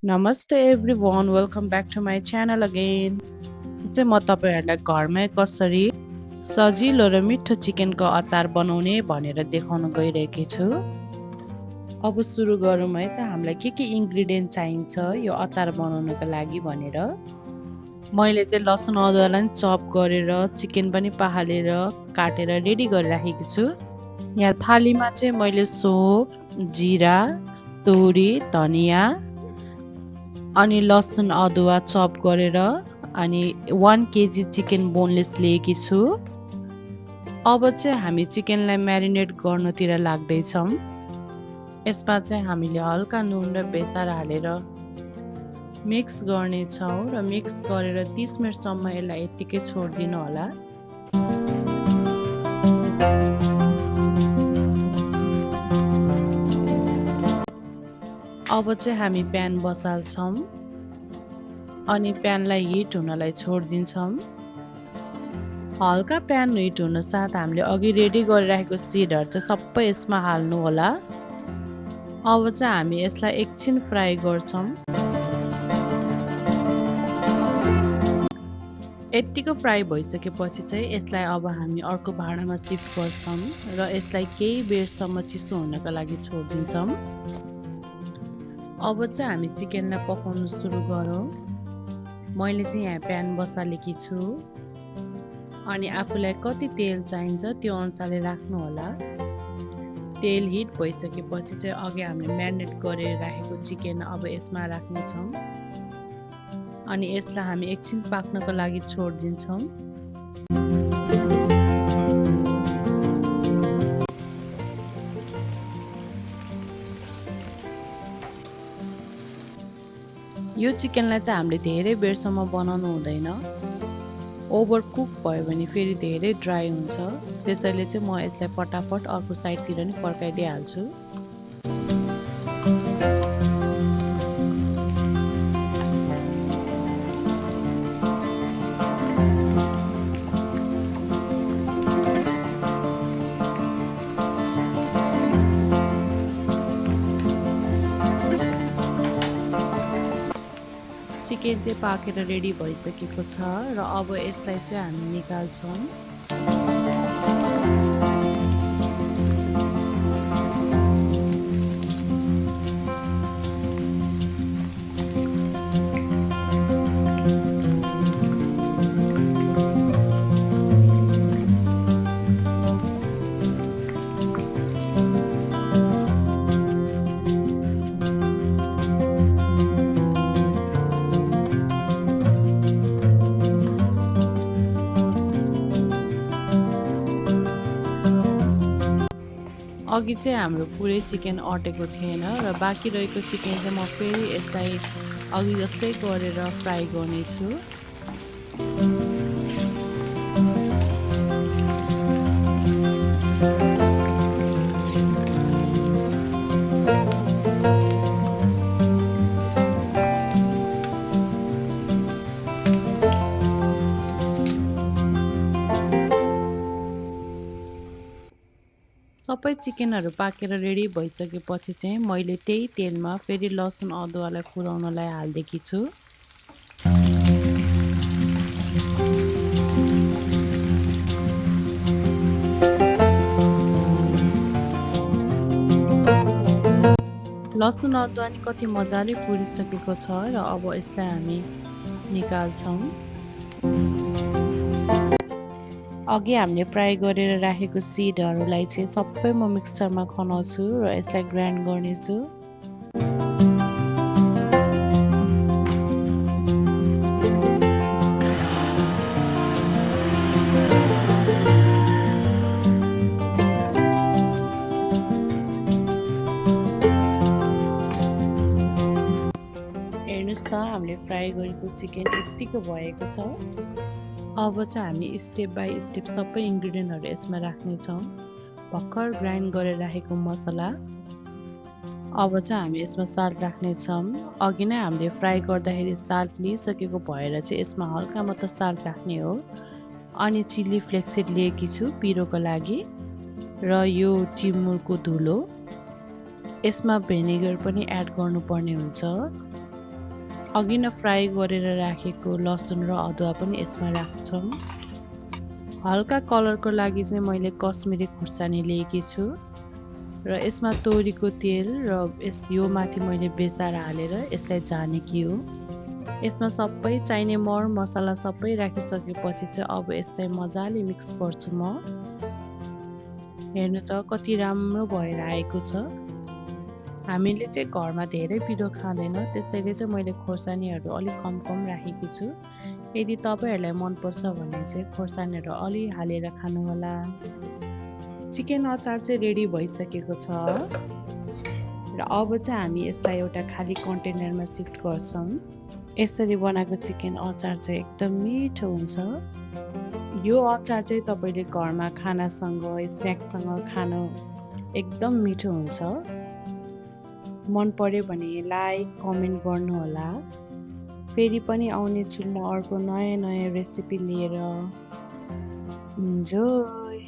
Namaste everyone, welcome back to my channel again. चाहिँ म तपाईहरुलाई घरमै कसरी सजिलो र मिठो चिकनको अचार बनाउने भनेर देखाउन गइरहेकी छु। अब सुरु गरौँ है त हामीलाई के इन्ग्रेडिएन्ट चाहिन्छ यो अचार बनाउनको लागि भनेर। मैले चाहिँ लसुन अदुवालाई चप गरेर चिकन पनि पखालेर काटेर रेडी गरिराखेकी छु। यहाँ थालीमा चाहिँ मैले सोप, जिरा, तोरी, धनिया अनि लसुन अदुवा चप गरेर अनि 1 केजी चिकन बोनलेस लिएकी छु। अब चाहिँ हामी चिकनलाई म्यारिनेट गर्नुतिर लाग्दैछौँ। यसमा चाहिँ हामीले हल्का नुन र बेसार हालेर मिक्स गर्नेछौँ र मिक्स गरेर 30 मिनेटसम्म यसलाई यतिकै छोड्दिनु होला। अब चाहिँ हामी प्यान बसाल्छौँ अनि प्यानलाई हिट हुनलाई छोड्दिन्छौँ। हल्का प्यान हिट हुन साथ हामीले अघि रेडी गरिराखेको सिडहरु चाहिँ सबै यसमा हाल्नु होला। अब चाहिँ हामी यसलाई एकछिन फ्राई गर्छौं। यतिको फ्राई भइसकेपछि चाहिँ यसलाई अब हामी अर्को भाँडामा शिफ्ट गर्छौं र यसलाई केही बेरसम्म चिसो हुनको लागि छोड्दिन्छौं। अब चाहिँ हामी चिकनलाई पकाउन सुरु गरौँ। मैले चाहिँ यहाँ प्यान बसालेकी छु अनि आफूलाई कति तेल चाहिन्छ त्यो अनुसारले राख्नु होला। तेल हिट भइसकेपछि चाहिँ अघि हामीले म्यारिनेट गरेर राखेको चिकन अब यसमा राख्ने छौं अनि यसलाई हामी एकछिन पाक्नको लागि छोड्दिन्छौं। यो चिकनलाई चाहिँ हामीले धेरै बेरसम्म बनाउनु हुँदैन। ओभर कुक भयो भने फेरि धेरै ड्राई हुन्छ। त्यसैले चाहिँ म यसलाई फटाफट अर्को साइडतिर नि फर्काइदिइहाल्छु। चिकन चाहिँ पाकेर रेडी भइसकेको छ र अब यसलाई चाहिँ हामी निकाल्छौं। अघि चाहिँ हाम्रो पुरै चिकन अटेको थिएन र बाँकी रहेको चिकन चाहिँ म फेरि यसलाई अघि जस्तै गरेर फ्राई गर्नेछु। सबै चिकनहरु पाकेर रेडी भइसकेपछि चाहिँ मैले त्यही तेलमा फेरि लसुन अदुवालाई फुराउनलाई हाल्दैकी छु। लसुन अदुवा नि कति मजाले फुरिसकेको छ र अब यसलाई हामी निकाल्छौं। अघि हामीले फ्राई गरेर राखेको सिडहरुलाई चाहिँ सबै म मिक्सरमा खनाउँछु र यसलाई ग्राइन्ड गर्नेछु। हेर्नुस् त हामीले फ्राई गरेको चिकन यतिको भएको छ। अब चाहिँ हामी स्टेप बाइ स्टेप सबै इन्ग्रेडिएन्टहरु यसमा राख्ने छौं। भर्खर ग्राइन्ड गरेर राखेको मसला, अब चाहिँ हामी यसमा साल्ट राख्ने छौं। अघि नै हामीले फ्राई गर्दाखेरि साल्ट लिइसकेको भएर चाहिँ यसमा हल्का मात्र साल्ट राख्ने हो। अनि चिली फ्लेक्स लिएकी छु पिरोको लागि र यो टिमुरको धुलो। यसमा भिनेगर पनि एड गर्नुपर्ने हुन्छ। अघि नै फ्राई गरेर राखेको लसुन र अदुवा पनि यसमा राख्छौँ। हल्का कलरको लागि चाहिँ मैले कश्मिरी खुर्सानी लिएकी छु र यसमा तोरीको तेल र यो माथि मैले बेसार हालेर यसलाई झानेकी हो। यसमा सबै चाहिने मर मसला सबै राखिसकेपछि चाहिँ अब यसलाई मजाले मिक्स गर्छु म। हेर्नु त कति राम्रो भएर आएको छ। हामीले चाहिँ घरमा धेरै पिरो खाँदैन, त्यसैले चाहिँ मैले खोर्सानीहरू अलिक कम राखेकी छु। यदि तपाईहरूलाई मनपर्छ भने चाहिँ खोर्सानीहरू अलि हालेर खानुहोला। चिकन अचार चाहिँ रेडी भइसकेको छ र अब चाहिँ हामी यसलाई एउटा खाली कन्टेनरमा सिफ्ट गर्छौँ। यसरी बनाएको चिकन अचार चाहिँ एकदम मिठो हुन्छ। यो अचार चाहिँ तपाईँले घरमा खानासँग स्न्याक्ससँग खान एकदम मिठो हुन्छ। मन पर्यो भने लाइक कमेन्ट गर्नुहोला। फेरि पनि आउने छु म अर्को नयाँ रेसिपी लिएर। इन्जोय।